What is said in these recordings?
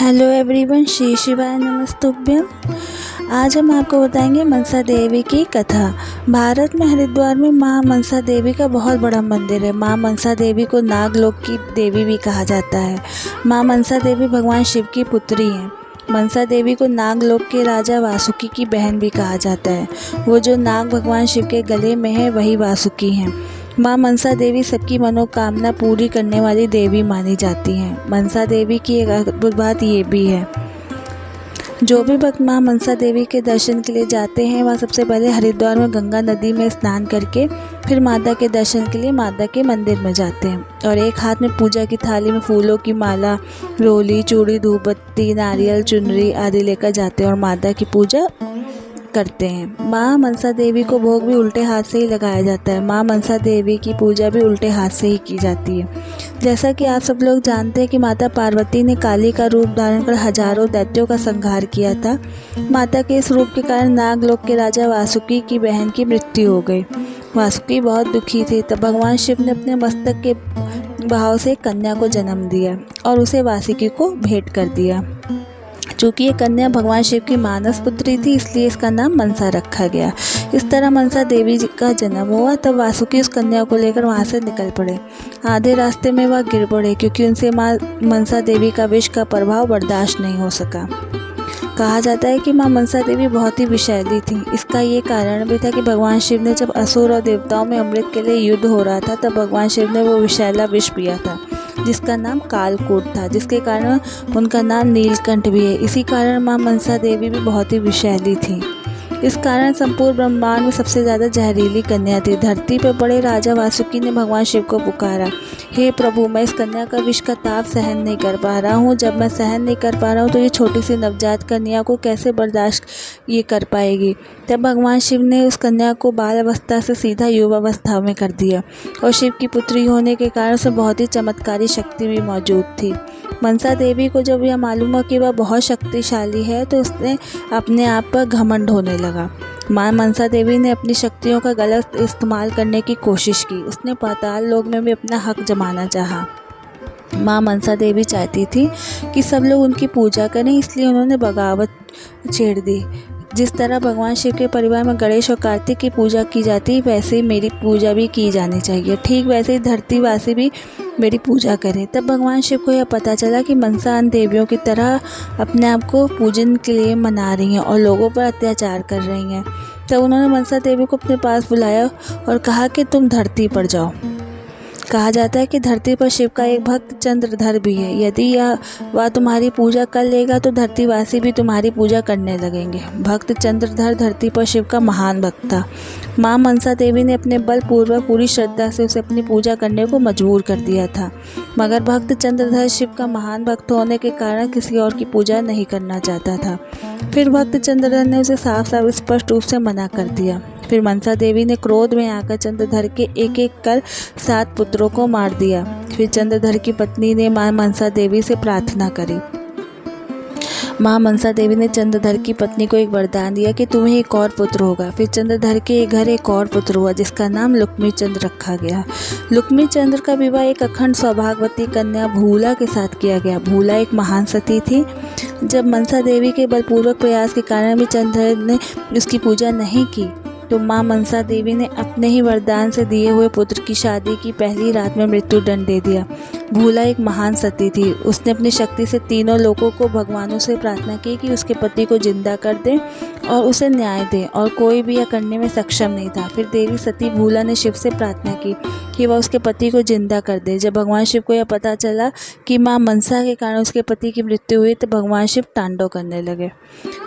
Hello everyone, Shri शिवाय नमस्तुभ्यम। आज हम आपको बताएंगे मनसा देवी की कथा। भारत में हरिद्वार में मां मनसा देवी का बहुत बड़ा मंदिर है। मां मनसा देवी को नागलोक की देवी भी कहा जाता है। मां मनसा देवी भगवान शिव की पुत्री हैं। मनसा देवी को नागलोक के राजा वासुकी की बहन भी कहा जाता है। वो जो नाग भगवान शिव के गले में है वही वासुकी हैं। मां मनसा देवी सबकी मनोकामना पूरी करने वाली देवी मानी जाती हैं। मनसा देवी की एक अद्भुत बात ये भी है, जो भी भक्त मां मनसा देवी के दर्शन के लिए जाते हैं वह सबसे पहले हरिद्वार में गंगा नदी में स्नान करके फिर माता के दर्शन के लिए माता के मंदिर में जाते हैं और एक हाथ में पूजा की थाली में फूलों की माला, रोली, चूड़ी, धूपबत्ती, नारियल, चुनरी आदि लेकर जाते हैं और माता की पूजा करते हैं। मां मनसा देवी को भोग भी उल्टे हाथ से ही लगाया जाता है। मां मनसा देवी की पूजा भी उल्टे हाथ से ही की जाती है। जैसा कि आप सब लोग जानते हैं कि माता पार्वती ने काली का रूप धारण कर हजारों दैत्यों का संहार किया था। माता के इस रूप के कारण नागलोक के राजा वासुकी की बहन की मृत्यु हो गई। वासुकी बहुत दुखी थे। तब भगवान शिव ने अपने मस्तक के भाव से कन्या को जन्म दिया और उसे वासुकी को भेंट कर दिया। चूँकि ये कन्या भगवान शिव की मानस पुत्री थी, इसलिए इसका नाम मनसा रखा गया। इस तरह मनसा देवी जी का जन्म हुआ। तब वासुकी उस कन्या को लेकर वहाँ से निकल पड़े। आधे रास्ते में वह गिर पड़े क्योंकि उनसे माँ मनसा देवी का विष का प्रभाव बर्दाश्त नहीं हो सका। कहा जाता है कि माँ मनसा देवी बहुत ही विषैली थी। इसका ये कारण भी था कि भगवान शिव ने जब असुर और देवताओं में अमृत के लिए युद्ध हो रहा था तब भगवान शिव ने वो विषैला विष पिया था जिसका नाम कालकूट था, जिसके कारण उनका नाम नीलकंठ भी है। इसी कारण मां मनसा देवी भी बहुत ही विषैली थी। इस कारण संपूर्ण ब्रह्मांड में सबसे ज़्यादा जहरीली कन्या थी। धरती पर बड़े राजा वासुकी ने भगवान शिव को पुकारा, हे प्रभु, मैं इस कन्या का विष का ताप सहन नहीं कर पा रहा हूँ। जब मैं सहन नहीं कर पा रहा हूँ तो ये छोटी सी नवजात कन्या को कैसे बर्दाश्त ये कर पाएगी। तब भगवान शिव ने उस कन्या को बाल अवस्था से सीधा युवावस्था में कर दिया और शिव की पुत्री होने के कारण उसे बहुत ही चमत्कारी शक्ति भी मौजूद थी। मनसा देवी को जब यह मालूम हुआ कि वह बहुत शक्तिशाली है तो उसने अपने आप पर घमंड होने लगा। मां मनसा देवी ने अपनी शक्तियों का गलत इस्तेमाल करने की कोशिश की। उसने पाताल लोक में भी अपना हक जमाना चाहा। मां मनसा देवी चाहती थी कि सब लोग उनकी पूजा करें, इसलिए उन्होंने बगावत छेड़ दी। जिस तरह भगवान शिव के परिवार में गणेश और कार्तिक की पूजा की जाती है वैसे ही मेरी पूजा भी की जानी चाहिए। ठीक वैसे ही धरतीवासी भी मेरी पूजा करें। तब भगवान शिव को यह पता चला कि मनसा अन्य देवियों की तरह अपने आप को पूजन के लिए मना रही हैं और लोगों पर अत्याचार कर रही हैं। तब उन्होंने मनसा देवी को अपने पास बुलाया और कहा कि तुम धरती पर जाओ। कहा जाता है कि धरती पर शिव का एक भक्त चंद्रधर भी है। यदि वह तुम्हारी पूजा कर लेगा तो धरतीवासी भी तुम्हारी पूजा करने लगेंगे। भक्त चंद्रधर धरती पर शिव का महान भक्त था। मां मनसा देवी ने अपने बलपूर्वक पूरी श्रद्धा से उसे अपनी पूजा करने को मजबूर कर दिया था, मगर भक्त चंद्रधर शिव का महान भक्त होने के कारण किसी और की पूजा नहीं करना चाहता था। फिर भक्त चंद्रधर ने उसे साफ साफ स्पष्ट रूप से मना कर दिया। फिर मनसा देवी ने क्रोध में आकर चंद्रधर के एक एक कर 7 पुत्रों को मार दिया। फिर चंद्रधर की पत्नी ने मां मनसा देवी से प्रार्थना करी। मां मनसा देवी ने चंद्रधर की पत्नी को एक वरदान दिया कि तुम्हें एक और पुत्र होगा। फिर चंद्रधर के घर एक और पुत्र हुआ जिसका नाम लुक्मी चंद्र रखा गया। लुक्मी चंद्र का विवाह एक अखंड सौभाग्यवती कन्या भूला के साथ किया गया। भूला एक महान सती थी। जब मनसा देवी के बलपूर्वक प्रयास के कारण भी चंद्रधर ने उसकी पूजा नहीं की तो मां मनसा देवी ने अपने ही वरदान से दिए हुए पुत्र की शादी की पहली रात में मृत्यु दंड दे दिया। भूला एक महान सती थी। उसने अपनी शक्ति से तीनों लोगों को भगवानों से प्रार्थना की कि उसके पति को जिंदा कर दें और उसे न्याय दें, और कोई भी यह करने में सक्षम नहीं था। फिर देवी सती भूला ने शिव से प्रार्थना की कि वह उसके पति को जिंदा कर दे। जब भगवान शिव को यह पता चला कि मां मनसा के कारण उसके पति की मृत्यु हुई तो भगवान शिव तांडव करने लगे।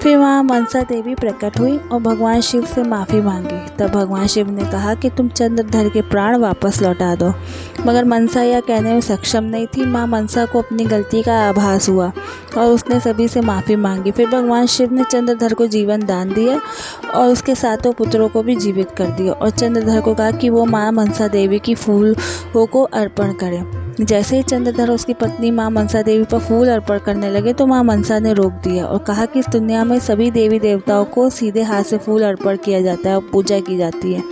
फिर मां मनसा देवी प्रकट हुई और भगवान शिव से माफ़ी मांगी। तब भगवान शिव ने कहा कि तुम चंद्रधर के प्राण वापस लौटा दो, मगर मनसा यह कहने में सक्षम नहीं थी। मां मनसा को अपनी गलती का आभास हुआ और उसने सभी से माफ़ी मांगी। फिर भगवान शिव ने चंद्रधर को जीवन दान दिया और उसके 7 पुत्रों को भी जीवित कर दिया और चंद्रधर को कहा कि वो मां मनसा देवी की फूलों को अर्पण करे। जैसे ही चंद्रधर और उसकी पत्नी मां मनसा देवी पर फूल अर्पण करने लगे तो मां मनसा ने रोक दिया और कहा कि इस दुनिया में सभी देवी देवताओं को सीधे हाथ से फूल अर्पण किया जाता है और पूजा की जाती है,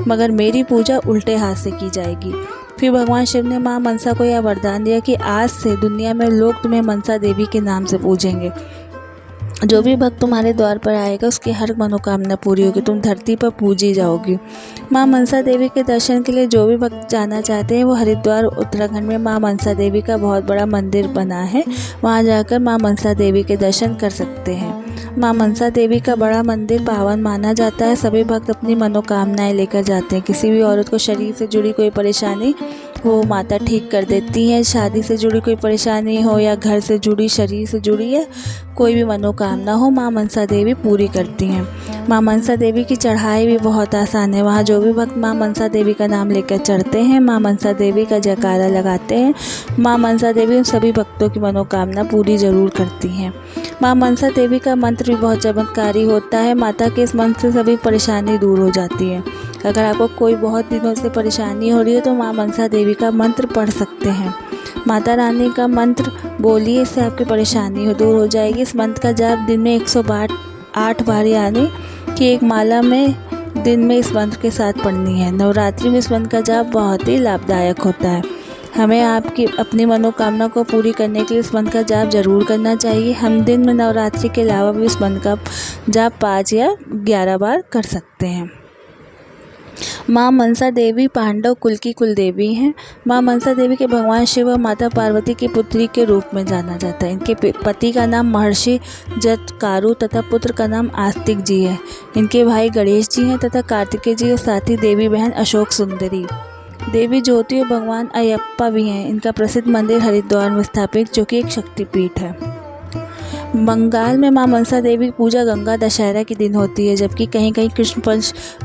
मगर मेरी पूजा उल्टे हाथ से की जाएगी। फिर फिर भगवान शिव ने माँ मनसा को यह वरदान दिया कि आज से दुनिया में लोग तुम्हें मनसा देवी के नाम से पूजेंगे। जो भी भक्त तुम्हारे द्वार पर आएगा उसकी हर मनोकामना पूरी होगी, तुम धरती पर पूजी जाओगी। माँ मनसा देवी के दर्शन के लिए जो भी भक्त जाना चाहते हैं वो हरिद्वार उत्तराखंड में माँ मनसा देवी का बहुत बड़ा मंदिर बना है, वहाँ जाकर माँ मनसा देवी के दर्शन कर सकते हैं। माँ मनसा देवी का बड़ा मंदिर पावन माना जाता है। सभी भक्त अपनी मनोकामनाएं लेकर जाते हैं। किसी भी औरत को शरीर से जुड़ी कोई परेशानी हो माता ठीक कर देती हैं। शादी से जुड़ी कोई परेशानी हो या घर से जुड़ी, शरीर से जुड़ी है कोई भी मनोकामना हो, माँ मनसा देवी पूरी करती हैं। माँ मनसा देवी की चढ़ाई भी बहुत आसान है। वहाँ जो भी भक्त माँ मनसा देवी का नाम लेकर चढ़ते हैं, माँ मनसा देवी का जयकारा लगाते हैं, माँ मनसा देवी उन सभी भक्तों की मनोकामना पूरी ज़रूर करती हैं। माँ मनसा देवी का मंत्र भी बहुत चमत्कारी होता है। माता के इस मंत्र से सभी परेशानी दूर हो जाती है। अगर आपको कोई बहुत दिनों से परेशानी हो रही है तो माँ मनसा देवी का मंत्र पढ़ सकते हैं। माता रानी का मंत्र बोलिए, इससे आपकी परेशानी दूर हो जाएगी। इस मंत्र का जाप दिन में 108 बार यानी कि एक माला में दिन में इस मंत्र के साथ पढ़नी है। नवरात्रि में इस मंत्र का जाप बहुत ही लाभदायक होता है। हमें आपकी अपनी मनोकामना को पूरी करने के लिए इस मंत्र का जाप जरूर करना चाहिए। हम दिन में नवरात्रि के अलावा भी इस मंत्र का जाप 5 या 11 बार कर सकते हैं। माँ मनसा देवी पांडव कुल की कुल देवी हैं। माँ मनसा देवी के भगवान शिव और माता पार्वती की पुत्री के रूप में जाना जाता है। इनके पति का नाम महर्षि जटायु तथा पुत्र का नाम आस्तिक जी है। इनके भाई गणेश जी हैं तथा कार्तिकेय जी और साथ ही देवी बहन अशोक सुंदरी। देवी ज्योति और भगवान अयप्पा भी हैं। इनका प्रसिद्ध मंदिर हरिद्वार में स्थापित जो कि एक शक्तिपीठ है। बंगाल में माँ मनसा देवी की पूजा गंगा दशहरा के दिन होती है, जबकि कहीं कहीं कृष्ण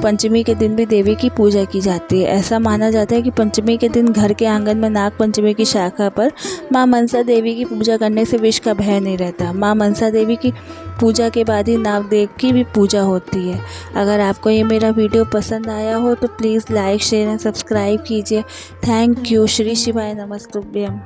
पंचमी के दिन भी देवी की पूजा की जाती है। ऐसा माना जाता है कि पंचमी के दिन घर के आंगन में नाग पंचमी की शाखा पर माँ मनसा देवी की पूजा करने से विष का भय नहीं रहता। माँ मनसा देवी की पूजा के बाद ही नागदेव की भी पूजा होती है। अगर आपको ये मेरा वीडियो पसंद आया हो तो please like, share and subscribe कीजिए। Thank you. श्री शिवाय नमस्तुभ्यम।